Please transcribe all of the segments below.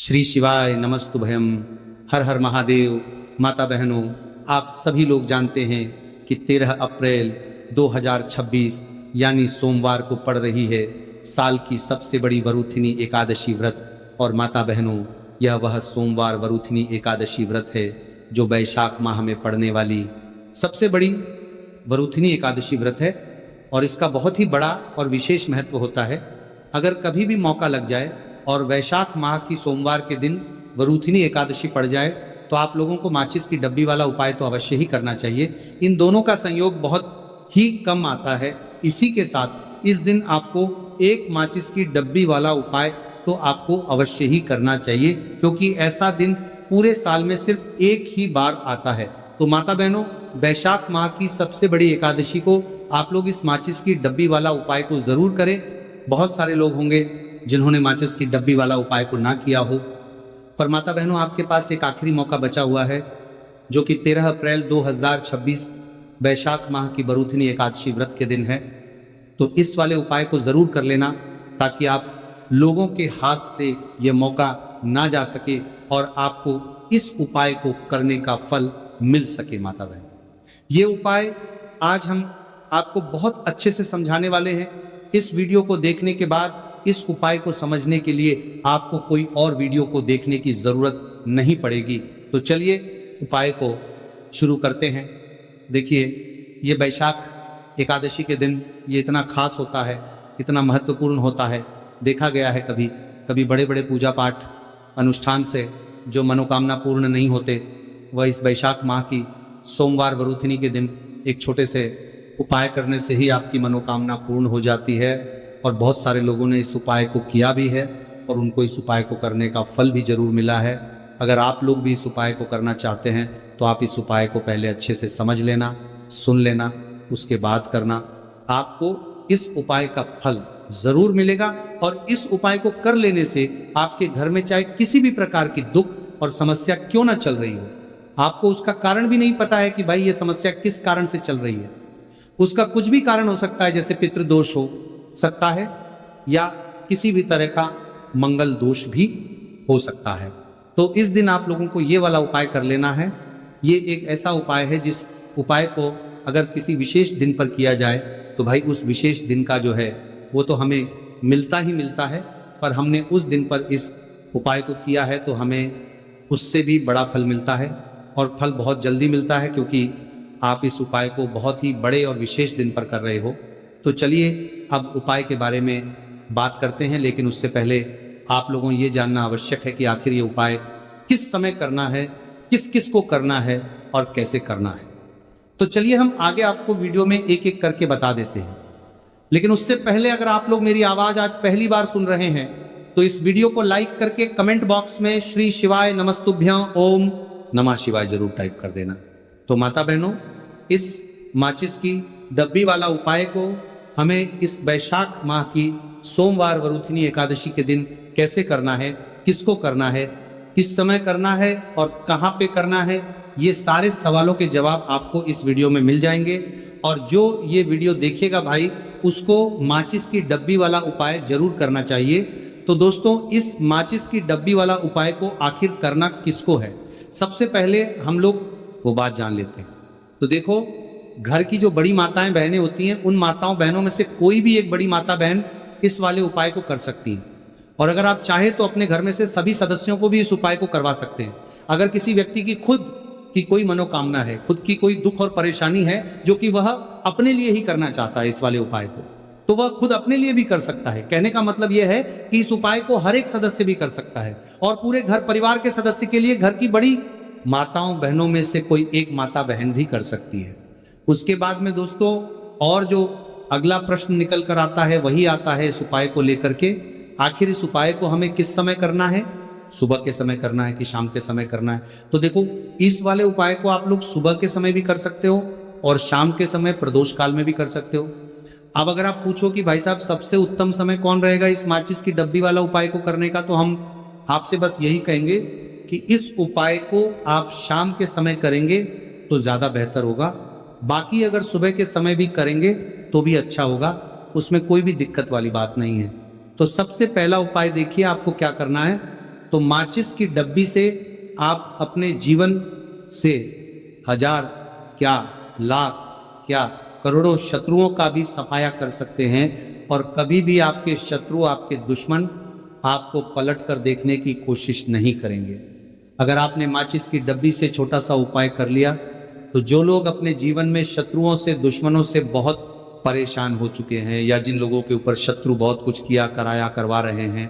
श्री शिवाय नमस्तुभयम। हर हर महादेव। माता बहनों, आप सभी लोग जानते हैं कि 13 अप्रैल 2026 यानी सोमवार को पड़ रही है साल की सबसे बड़ी वरूथिनी एकादशी व्रत। और माता बहनों, यह वह सोमवार वरूथिनी एकादशी व्रत है जो वैशाख माह में पड़ने वाली सबसे बड़ी वरूथिनी एकादशी व्रत है। और इसका बहुत ही बड़ा और विशेष महत्व होता है। अगर कभी भी मौका लग जाए और वैशाख माह की सोमवार के दिन वरूथिनी एकादशी पड़ जाए तो आप लोगों को माचिस की डब्बी वाला उपाय तो अवश्य ही करना चाहिए। इन दोनों का संयोग बहुत ही कम आता है। इसी के साथ इस दिन आपको एक माचिस की डब्बी वाला उपाय तो आपको अवश्य ही करना चाहिए, क्योंकि ऐसा दिन पूरे साल में सिर्फ एक ही बार आता है। तो माता बहनों, वैशाख माह की सबसे बड़ी एकादशी को आप लोग इस माचिस की डब्बी वाला उपाय को जरूर करें। बहुत सारे लोग होंगे जिन्होंने माचिस की डब्बी वाला उपाय को ना किया हो, पर माता बहनों, आपके पास एक आखिरी मौका बचा हुआ है जो कि 13 अप्रैल 2026 वैशाख माह की वरूथिनी एकादशी व्रत के दिन है। तो इस वाले उपाय को जरूर कर लेना ताकि आप लोगों के हाथ से ये मौका ना जा सके और आपको इस उपाय को करने का फल मिल सके। माता बहन, ये उपाय आज हम आपको बहुत अच्छे से समझाने वाले हैं। इस वीडियो को देखने के बाद इस उपाय को समझने के लिए आपको कोई और वीडियो को देखने की जरूरत नहीं पड़ेगी। तो चलिए उपाय को शुरू करते हैं। देखिए, ये वैशाख एकादशी के दिन ये इतना खास होता है, इतना महत्वपूर्ण होता है। देखा गया है कभी कभी बड़े बड़े पूजा पाठ अनुष्ठान से जो मनोकामना पूर्ण नहीं होते, वह इस वैशाख माह की सोमवार वरूथिनी के दिन एक छोटे से उपाय करने से ही आपकी मनोकामना पूर्ण हो जाती है। और बहुत सारे लोगों ने इस उपाय को किया भी है और उनको इस उपाय को करने का फल भी जरूर मिला है। अगर आप लोग भी इस उपाय को करना चाहते हैं तो आप इस उपाय को पहले अच्छे से समझ लेना, सुन लेना, उसके बाद करना। आपको इस उपाय का फल जरूर मिलेगा। और इस उपाय को कर लेने से आपके घर में चाहे किसी भी प्रकार की दुख और समस्या क्यों ना चल रही हो, आपको उसका कारण भी नहीं पता है कि भाई ये समस्या किस कारण से चल रही है। उसका कुछ भी कारण हो सकता है, जैसे पितृदोष हो सकता है या किसी भी तरह का मंगल दोष भी हो सकता है। तो इस दिन आप लोगों को ये वाला उपाय कर लेना है। ये एक ऐसा उपाय है जिस उपाय को अगर किसी विशेष दिन पर किया जाए तो भाई उस विशेष दिन का जो है वो तो हमें मिलता ही मिलता है, पर हमने उस दिन पर इस उपाय को किया है तो हमें उससे भी बड़ा फल मिलता है। और फल बहुत जल्दी मिलता है क्योंकि आप इस उपाय को बहुत ही बड़े और विशेष दिन पर कर रहे हो। तो चलिए अब उपाय के बारे में बात करते हैं, लेकिन उससे पहले आप लोगों ये जानना आवश्यक है कि आखिर ये उपाय किस समय करना है, किस किस को करना है और कैसे करना है। तो चलिए हम आगे आपको वीडियो में एक एक करके बता देते हैं। लेकिन उससे पहले अगर आप लोग मेरी आवाज आज पहली बार सुन रहे हैं तो इस वीडियो को लाइक करके कमेंट बॉक्स में श्री शिवाय नमस्तुभ्यं ओम नमः शिवाय जरूर टाइप कर देना। तो माता बहनों, इस माचिस की डब्बी वाला उपाय को हमें इस वैशाख माह की सोमवार वरूथिनी एकादशी के दिन कैसे करना है, किसको करना है, किस समय करना है और कहाँ पे करना है, ये सारे सवालों के जवाब आपको इस वीडियो में मिल जाएंगे। और जो ये वीडियो देखेगा भाई, उसको माचिस की डब्बी वाला उपाय जरूर करना चाहिए। तो दोस्तों, इस माचिस की डब्बी वाला उपाय को आखिर करना किसको है, सबसे पहले हम लोग वो बात जान लेते हैं। तो देखो, घर की जो बड़ी माताएं बहनें होती हैं, उन माताओं बहनों में से कोई भी एक बड़ी माता बहन इस वाले उपाय को कर सकती है। और अगर आप चाहें तो अपने घर में से सभी सदस्यों को भी इस उपाय को करवा सकते हैं। अगर किसी व्यक्ति की खुद की कोई मनोकामना है, खुद की कोई दुख और परेशानी है जो कि वह अपने लिए ही करना चाहता है इस वाले उपाय को, तो वह खुद अपने लिए भी कर सकता है। कहने का मतलब यह है कि इस उपाय को हर एक सदस्य भी कर सकता है और पूरे घर परिवार के सदस्य के लिए घर की बड़ी माताओं बहनों में से कोई एक माता बहन भी कर सकती है। उसके बाद में दोस्तों, और जो अगला प्रश्न निकल कर आता है वही आता है इस उपाय को लेकर के, आखिर इस उपाय को हमें किस समय करना है, सुबह के समय करना है कि शाम के समय करना है। तो देखो, इस वाले उपाय को आप लोग सुबह के समय भी कर सकते हो और शाम के समय प्रदोष काल में भी कर सकते हो। अब अगर आप पूछो कि भाई साहब सबसे उत्तम समय कौन रहेगा इस माचिस की डब्बी वाला उपाय को करने का, तो हम आपसे बस यही कहेंगे कि इस उपाय को आप शाम के समय करेंगे तो ज्यादा बेहतर होगा। बाकी अगर सुबह के समय भी करेंगे तो भी अच्छा होगा, उसमें कोई भी दिक्कत वाली बात नहीं है। तो सबसे पहला उपाय देखिए आपको क्या करना है। तो माचिस की डब्बी से आप अपने जीवन से हजार क्या लाख क्या करोड़ों शत्रुओं का भी सफाया कर सकते हैं। और कभी भी आपके शत्रु, आपके दुश्मन आपको पलट कर देखने की कोशिश नहीं करेंगे। अगर आपने माचिस की डब्बी से छोटा सा उपाय कर लिया तो जो लोग अपने जीवन में शत्रुओं से, दुश्मनों से बहुत परेशान हो चुके हैं, या जिन लोगों के ऊपर शत्रु बहुत कुछ किया कराया करवा रहे हैं,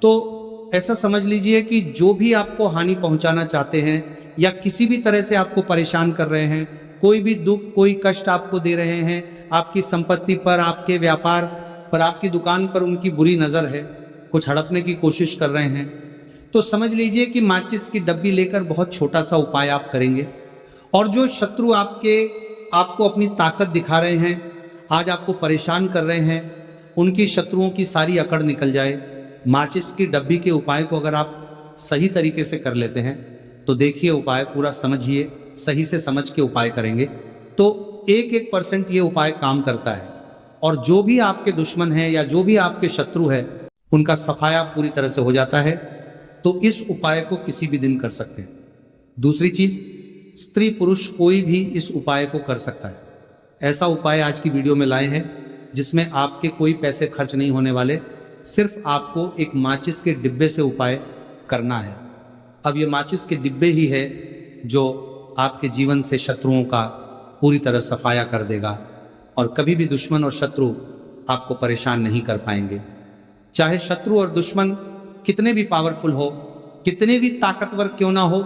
तो ऐसा समझ लीजिए कि जो भी आपको हानि पहुंचाना चाहते हैं या किसी भी तरह से आपको परेशान कर रहे हैं, कोई भी दुख, कोई कष्ट आपको दे रहे हैं, आपकी संपत्ति पर, आपके व्यापार पर, आपकी दुकान पर उनकी बुरी नजर है, कुछ हड़पने की कोशिश कर रहे हैं, तो समझ लीजिए कि माचिस की डब्बी लेकर बहुत छोटा सा उपाय आप करेंगे। और जो शत्रु आपको अपनी ताकत दिखा रहे हैं, आज आपको परेशान कर रहे हैं, उनकी शत्रुओं की सारी अकड़ निकल जाए। माचिस की डब्बी के उपाय को अगर आप सही तरीके से कर लेते हैं तो देखिए, उपाय पूरा समझिए, सही से समझ के उपाय करेंगे तो 1% ये उपाय काम करता है। और जो भी आपके दुश्मन है या जो भी आपके शत्रु है, उनका सफाया पूरी तरह से हो जाता है। तो इस उपाय को किसी भी दिन कर सकते हैं। दूसरी चीज, स्त्री पुरुष कोई भी इस उपाय को कर सकता है। ऐसा उपाय आज की वीडियो में लाए हैं जिसमें आपके कोई पैसे खर्च नहीं होने वाले, सिर्फ आपको एक माचिस के डिब्बे से उपाय करना है। अब ये माचिस के डिब्बे ही है जो आपके जीवन से शत्रुओं का पूरी तरह सफाया कर देगा और कभी भी दुश्मन और शत्रु आपको परेशान नहीं कर पाएंगे। चाहे शत्रु और दुश्मन कितने भी पावरफुल हो, कितने भी ताकतवर क्यों ना हो,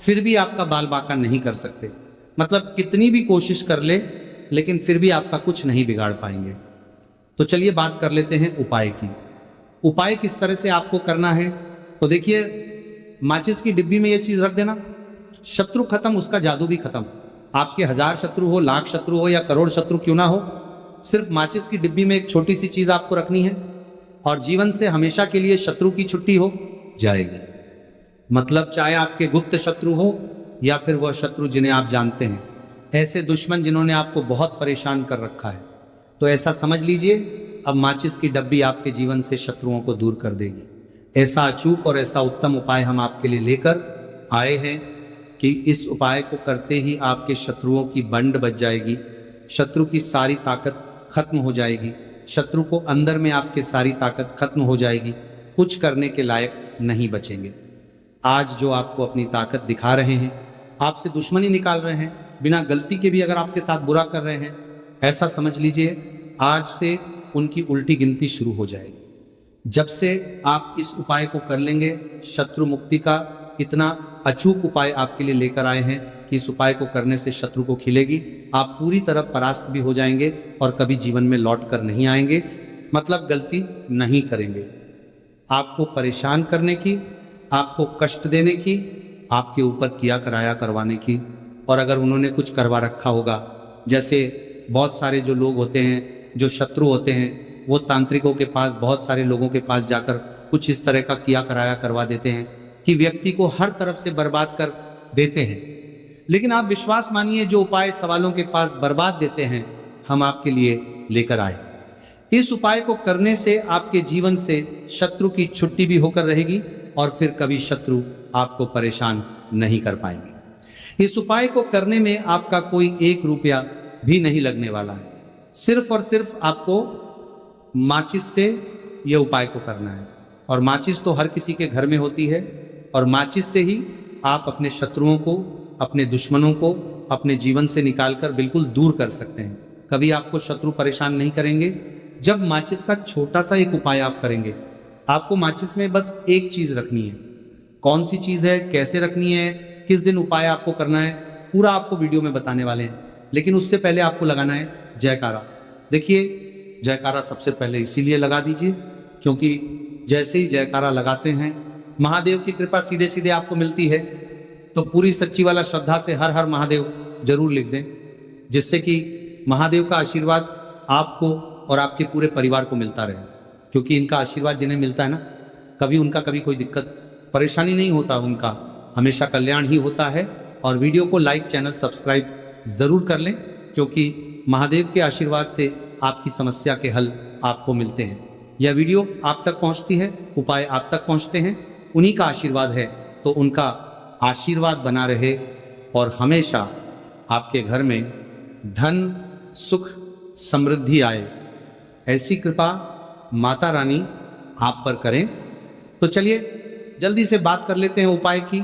फिर भी आपका बाल बाका नहीं कर सकते। मतलब कितनी भी कोशिश कर ले, लेकिन फिर भी आपका कुछ नहीं बिगाड़ पाएंगे। तो चलिए बात कर लेते हैं उपाय की। उपाय किस तरह से आपको करना है, तो देखिए, माचिस की डिब्बी में ये चीज रख देना, शत्रु खत्म, उसका जादू भी खत्म। आपके 1000 शत्रु हो, लाख शत्रु हो या करोड़ शत्रु क्यों ना हो, सिर्फ माचिस की डिब्बी में एक छोटी सी चीज आपको रखनी है और जीवन से हमेशा के लिए शत्रु की छुट्टी हो जाएगी। मतलब चाहे आपके गुप्त शत्रु हो या फिर वह शत्रु जिन्हें आप जानते हैं, ऐसे दुश्मन जिन्होंने आपको बहुत परेशान कर रखा है, तो ऐसा समझ लीजिए अब माचिस की डब्बी आपके जीवन से शत्रुओं को दूर कर देगी। ऐसा अचूक और ऐसा उत्तम उपाय हम आपके लिए लेकर आए हैं कि इस उपाय को करते ही आपके शत्रुओं की बंड बच जाएगी, शत्रु की सारी ताकत खत्म हो जाएगी, शत्रु को अंदर में आपके सारी ताकत खत्म हो जाएगी, कुछ करने के लायक नहीं बचेंगे। आज जो आपको अपनी ताकत दिखा रहे हैं, आपसे दुश्मनी निकाल रहे हैं, बिना गलती के भी अगर आपके साथ बुरा कर रहे हैं, ऐसा समझ लीजिए आज से उनकी उल्टी गिनती शुरू हो जाएगी। जब से आप इस उपाय को कर लेंगे, शत्रु मुक्ति का इतना अचूक उपाय आपके लिए लेकर आए हैं कि इस उपाय को करने से शत्रु को खिलेगी, आप पूरी तरह परास्त भी हो जाएंगे और कभी जीवन में लौट कर नहीं आएंगे। मतलब गलती नहीं करेंगे। आपको परेशान करने की, आपको कष्ट देने की, आपके ऊपर किया कराया करवाने की, और अगर उन्होंने कुछ करवा रखा होगा, जैसे बहुत सारे जो लोग होते हैं, जो शत्रु होते हैं, वो तांत्रिकों के पास, बहुत सारे लोगों के पास जाकर कुछ इस तरह का किया कराया करवा देते हैं कि व्यक्ति को हर तरफ से बर्बाद कर देते हैं। लेकिन आप विश्वास मानिए, जो उपाय सवालों के पास बर्बाद देते हैं, हम आपके लिए लेकर आए। इस उपाय को करने से आपके जीवन से शत्रु की छुट्टी भी होकर रहेगी और फिर कभी शत्रु आपको परेशान नहीं कर पाएंगे। इस उपाय को करने में आपका कोई 1 रुपया भी नहीं लगने वाला है। सिर्फ और सिर्फ आपको माचिस से यह उपाय को करना है, और माचिस तो हर किसी के घर में होती है, और माचिस से ही आप अपने शत्रुओं को, अपने दुश्मनों को अपने जीवन से निकालकर बिल्कुल दूर कर सकते हैं। कभी आपको शत्रु परेशान नहीं करेंगे जब माचिस का छोटा सा एक उपाय आप करेंगे। आपको माचिस में बस एक चीज रखनी है। कौन सी चीज है, कैसे रखनी है, किस दिन उपाय आपको करना है, पूरा आपको वीडियो में बताने वाले हैं। लेकिन उससे पहले आपको लगाना है जयकारा। देखिए, जयकारा सबसे पहले इसीलिए लगा दीजिए क्योंकि जैसे ही जयकारा लगाते हैं, महादेव की कृपा सीधे सीधे आपको मिलती है। तो पूरी सच्ची वाला श्रद्धा से हर हर महादेव जरूर लिख दें, जिससे कि महादेव का आशीर्वाद आपको और आपके पूरे परिवार को मिलता रहे। क्योंकि इनका आशीर्वाद जिन्हें मिलता है ना, कभी उनका कभी कोई दिक्कत परेशानी नहीं होता, उनका हमेशा कल्याण ही होता है। और वीडियो को लाइक, चैनल सब्सक्राइब जरूर कर लें, क्योंकि महादेव के आशीर्वाद से आपकी समस्या के हल आपको मिलते हैं। यह वीडियो आप तक पहुंचती है, उपाय आप तक पहुंचते हैं, उन्हीं का आशीर्वाद है, तो उनका आशीर्वाद बना रहे और हमेशा आपके घर में धन, सुख, समृद्धि आए, ऐसी कृपा माता रानी आप पर करें। तो चलिए जल्दी से बात कर लेते हैं उपाय की।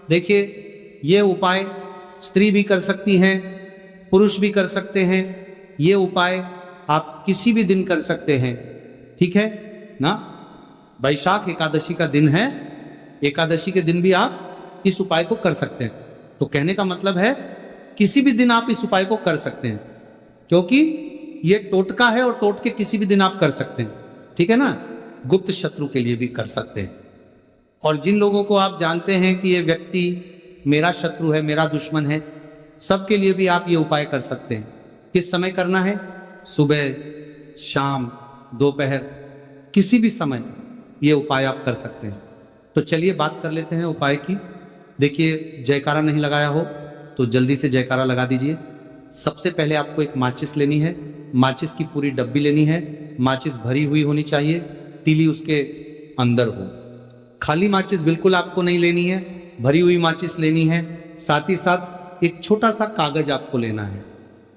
देखिए, ये उपाय स्त्री भी कर सकती हैं, पुरुष भी कर सकते हैं। ये उपाय आप किसी भी दिन कर सकते हैं, ठीक है ना। वैशाख एकादशी का दिन है, एकादशी के दिन भी आप इस उपाय को कर सकते हैं। तो कहने का मतलब है किसी भी दिन आप इस उपाय को कर सकते हैं, क्योंकि ये टोटका है और टोटके किसी भी दिन आप कर सकते हैं, ठीक है ना। गुप्त शत्रु के लिए भी कर सकते हैं। और जिन लोगों को आप जानते हैं कि ये व्यक्ति मेरा शत्रु है, मेरा दुश्मन है, सबके लिए भी आप ये उपाय कर सकते हैं। किस समय करना है? सुबह, शाम, दोपहर, किसी भी समय ये उपाय आप कर सकते हैं। तो चलिए बात कर लेते हैं उपाय की। देखिए, जयकारा नहीं लगाया हो तो जल्दी से जयकारा लगा दीजिए। सबसे पहले आपको एक माचिस लेनी है, माचिस की पूरी डब्बी लेनी है। माचिस भरी हुई होनी चाहिए, तीली उसके अंदर हो। खाली माचिस बिल्कुल आपको नहीं लेनी है, भरी हुई माचिस लेनी है। साथ ही साथ एक छोटा सा कागज आपको लेना है।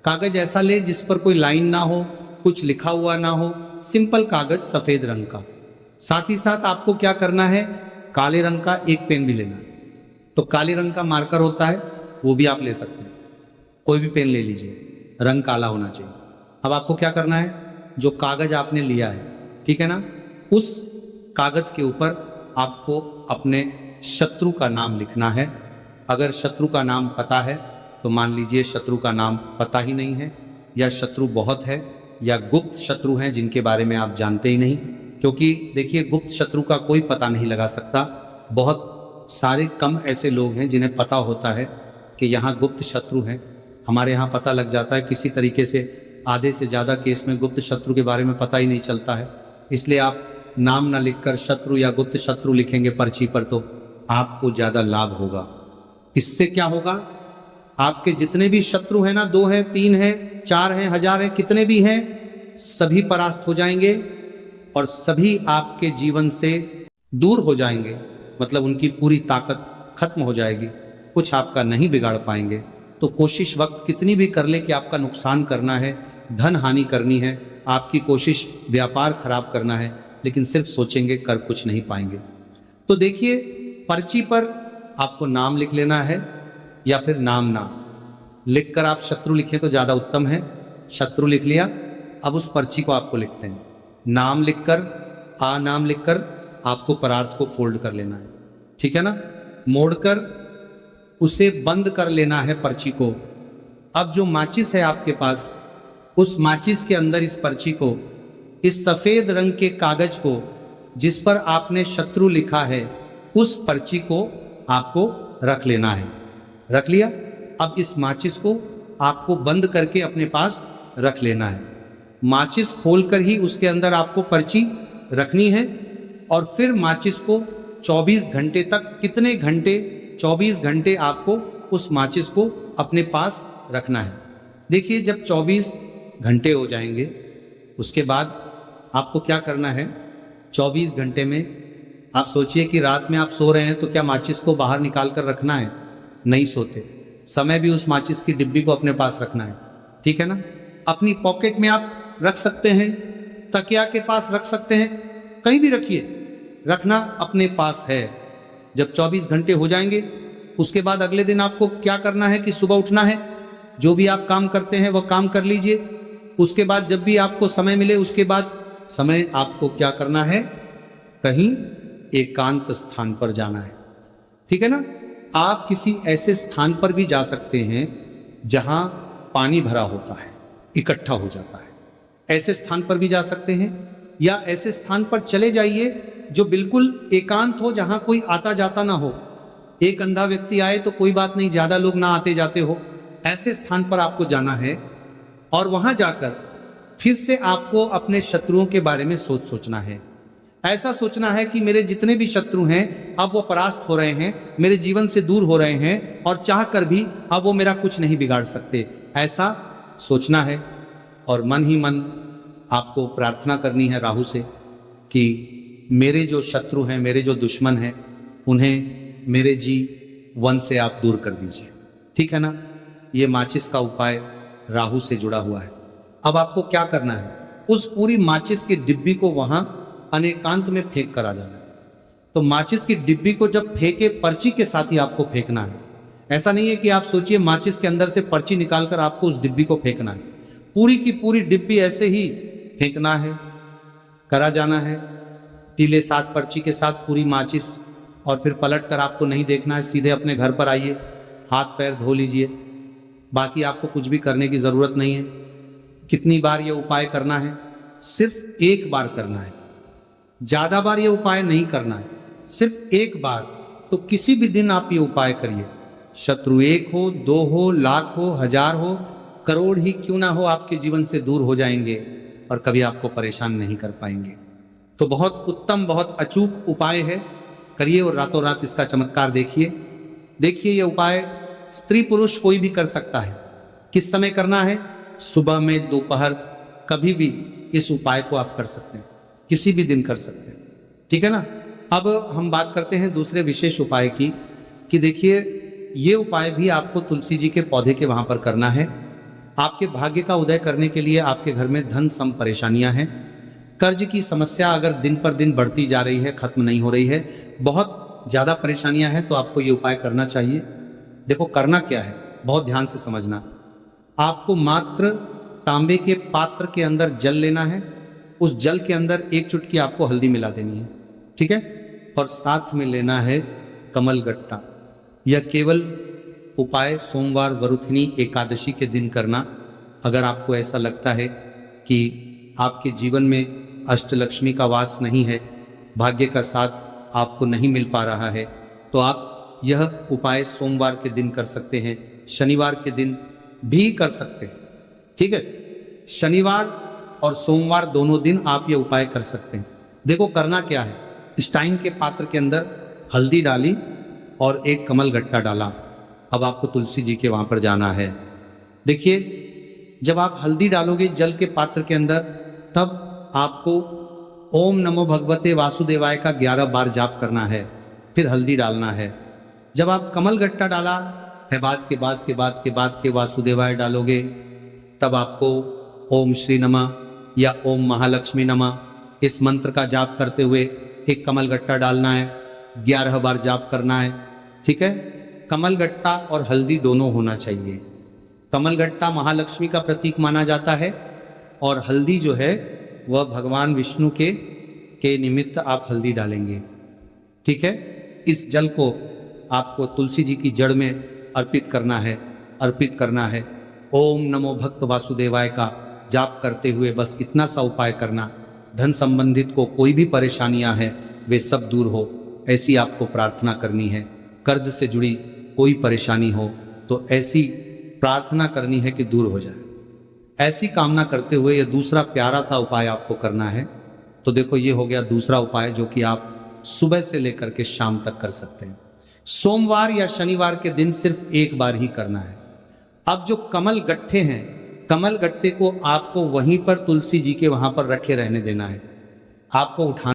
कागज ऐसा ले जिस पर कोई लाइन ना हो, कुछ लिखा हुआ ना हो, सिंपल कागज सफेद रंग का। साथ ही साथ आपको क्या करना है, काले रंग का एक पेन भी लेना है। तो काले रंग का मार्कर होता है, वो भी आप ले सकते हैं, कोई भी पेन ले लीजिए, रंग काला होना चाहिए। अब आपको क्या करना है, जो कागज आपने लिया है, ठीक है ना, उस कागज के ऊपर आपको अपने शत्रु का नाम लिखना है। अगर शत्रु का नाम पता है तो मान लीजिए शत्रु का नाम पता ही नहीं है, या शत्रु बहुत है, या गुप्त शत्रु हैं जिनके बारे में आप जानते ही नहीं। क्योंकि देखिए, गुप्त शत्रु का कोई पता नहीं लगा सकता। बहुत सारे कम ऐसे लोग हैं जिन्हें पता होता है कि यहाँ गुप्त शत्रु हैं। हमारे यहाँ पता लग जाता है किसी तरीके से। आधे से ज़्यादा केस में गुप्त शत्रु के बारे में पता ही नहीं चलता है। इसलिए आप नाम ना लिखकर शत्रु या गुप्त शत्रु लिखेंगे पर्ची पर तो आपको ज़्यादा लाभ होगा। इससे क्या होगा, आपके जितने भी शत्रु हैं ना, 2 हैं, 3 हैं, 4 हैं, 1000 हैं, कितने भी हैं, सभी परास्त हो जाएंगे और सभी आपके जीवन से दूर हो जाएंगे। मतलब उनकी पूरी ताकत खत्म हो जाएगी, कुछ आपका नहीं बिगाड़ पाएंगे। तो कोशिश वक्त कितनी भी कर ले कि आपका नुकसान करना है, धन हानि करनी है, आपकी कोशिश व्यापार खराब करना है, लेकिन सिर्फ सोचेंगे, कर कुछ नहीं पाएंगे। तो देखिए, पर्ची पर आपको नाम लिख लेना है, या फिर नाम ना लिखकर आप शत्रु लिखें तो ज़्यादा उत्तम है। शत्रु लिख लिया, अब उस पर्ची को आपको लिखते हैं। नाम लिखकर, नाम लिखकर आपको परार्थ को फोल्ड कर लेना है, ठीक है ना, मोड़कर उसे बंद कर लेना है पर्ची को। अब जो माचिस है आपके पास, उस माचिस के अंदर इस पर्ची को, इस सफेद रंग के कागज को जिस पर आपने शत्रु लिखा है, उस पर्ची को आपको रख लेना है। रख लिया। अब इस माचिस को आपको बंद करके अपने पास रख लेना है। माचिस खोलकर ही उसके अंदर आपको पर्ची रखनी है और फिर माचिस को 24 घंटे तक, कितने घंटे, 24 घंटे आपको उस माचिस को अपने पास रखना है। देखिए, जब 24 घंटे हो जाएंगे उसके बाद आपको क्या करना है, 24 घंटे में आप सोचिए कि रात में आप सो रहे हैं तो क्या माचिस को बाहर निकाल कर रखना है? नहीं सोते। समय भी उस माचिस की डिब्बी को अपने पास रखना है, ठीक है ना। अपनी पॉकेट में आप रख सकते हैं, तकिया के पास रख सकते हैं, कहीं भी रखिए, रखना अपने पास है। जब 24 घंटे हो जाएंगे उसके बाद अगले दिन आपको क्या करना है कि सुबह उठना है, जो भी आप काम करते हैं वह काम कर लीजिए। उसके बाद जब भी आपको समय मिले, उसके बाद समय आपको क्या करना है, कहीं एकांत स्थान पर जाना है, ठीक है ना। आप किसी ऐसे स्थान पर भी जा सकते हैं जहां पानी भरा होता है, इकट्ठा हो जाता है, ऐसे स्थान पर भी जा सकते हैं। या ऐसे स्थान पर चले जाइए जो बिल्कुल एकांत हो, जहां कोई आता जाता ना हो। एक अंधा व्यक्ति आए तो कोई बात नहीं, ज्यादा लोग ना आते जाते हो, ऐसे स्थान पर आपको जाना है। और वहां जाकर फिर से आपको अपने शत्रुओं के बारे में सोचना है। ऐसा सोचना है कि मेरे जितने भी शत्रु हैं अब वो परास्त हो रहे हैं, मेरे जीवन से दूर हो रहे हैं, और चाह कर भी अब वो मेरा कुछ नहीं बिगाड़ सकते, ऐसा सोचना है। और मन ही मन आपको प्रार्थना करनी है राहु से कि मेरे जो शत्रु हैं, मेरे जो दुश्मन हैं, उन्हें मेरे जी वन से आप दूर कर दीजिए। ठीक है ना। ये माचिस का उपाय राहु से जुड़ा हुआ है। अब आपको क्या करना है, उस पूरी माचिस की डिब्बी को वहां अनेकांत में फेंक कर आ जाना है। तो माचिस की डिब्बी को जब फेंके, पर्ची के साथ ही आपको फेंकना है। ऐसा नहीं है कि आप सोचिए माचिस के अंदर से पर्ची निकालकर आपको उस डिब्बी को फेंकना है। पूरी की पूरी डिब्बी ऐसे ही फेंकना है, करा जाना है तीले साथ पर्ची के साथ पूरी माचिस। और फिर पलट कर आपको नहीं देखना है, सीधे अपने घर पर आइए, हाथ पैर धो लीजिए। बाकी आपको कुछ भी करने की जरूरत नहीं है। कितनी बार यह उपाय करना है? सिर्फ एक बार करना है। ज्यादा बार यह उपाय नहीं करना है, सिर्फ एक बार। तो किसी भी दिन आप ये उपाय करिए। शत्रु 1 हो, 2 हो, लाख हो, 1000 हो, करोड़ ही क्यों ना हो, आपके जीवन से दूर हो जाएंगे और कभी आपको परेशान नहीं कर पाएंगे। तो बहुत उत्तम, बहुत अचूक उपाय है, करिए और रातों रात इसका चमत्कार देखिए। देखिए ये उपाय स्त्री पुरुष कोई भी कर सकता है। किस समय करना है? सुबह में, दोपहर, कभी भी इस उपाय को आप कर सकते हैं, किसी भी दिन कर सकते हैं। ठीक है ना। अब हम बात करते हैं दूसरे विशेष उपाय की, कि देखिए ये उपाय भी आपको तुलसी जी के पौधे के वहां पर करना है। आपके भाग्य का उदय करने के लिए आपके घर में धन सम परेशानियां हैं, कर्ज की समस्या अगर दिन पर दिन बढ़ती जा रही है, खत्म नहीं हो रही है, बहुत ज्यादा परेशानियां हैं, तो आपको ये उपाय करना चाहिए। देखो करना क्या है, बहुत ध्यान से समझना। आपको मात्र तांबे के पात्र के अंदर जल लेना है, उस जल के अंदर 1 चुटकी आपको हल्दी मिला देनी है। ठीक है। और साथ में लेना है कमल गट्टा। यह केवल उपाय सोमवार वरुथिनी एकादशी के दिन करना। अगर आपको ऐसा लगता है कि आपके जीवन में अष्टलक्ष्मी का वास नहीं है, भाग्य का साथ आपको नहीं मिल पा रहा है, तो आप यह उपाय सोमवार के दिन कर सकते हैं, शनिवार के दिन भी कर सकते हैं। ठीक है। शनिवार और सोमवार दोनों दिन आप यह उपाय कर सकते हैं। देखो करना क्या है, स्टाइन के पात्र के अंदर हल्दी डाली और एक कमल गट्टा डाला। अब आपको तुलसी जी के वहां पर जाना है। देखिए जब आप हल्दी डालोगे जल के पात्र के अंदर, तब आपको ओम नमो भगवते वासुदेवाय का 11 बार जाप करना है, फिर हल्दी डालना है। जब आप कमल गट्टा डाला है, बाद के वासुदेवाय डालोगे, तब आपको ओम श्री नमः या ओम महालक्ष्मी नमः इस मंत्र का जाप करते हुए एक कमल गट्टा डालना है, 11 बार जाप करना है। ठीक है। कमल गट्टा और हल्दी दोनों होना चाहिए। कमल गट्टा महालक्ष्मी का प्रतीक माना जाता है और हल्दी जो है वह भगवान विष्णु के निमित्त आप हल्दी डालेंगे। ठीक है। इस जल को आपको तुलसी जी की जड़ में अर्पित करना है। ओम नमो भक्त वासुदेवाय का जाप करते हुए बस इतना सा उपाय करना। धन संबंधित को कोई भी परेशानियां हैं वे सब दूर हो, ऐसी आपको प्रार्थना करनी है। कर्ज से जुड़ी कोई परेशानी हो तो ऐसी प्रार्थना करनी है कि दूर हो जाए। ऐसी कामना करते हुए यह दूसरा प्यारा सा उपाय आपको करना है। तो देखो ये हो गया दूसरा उपाय, जो कि आप सुबह से लेकर के शाम तक कर सकते हैं। सोमवार या शनिवार के दिन सिर्फ एक बार ही करना है। अब जो कमल गट्ठे हैं, कमल गट्टे को आपको वहीं पर तुलसी जी के वहां पर रखे रहने देना है। आपको उठाना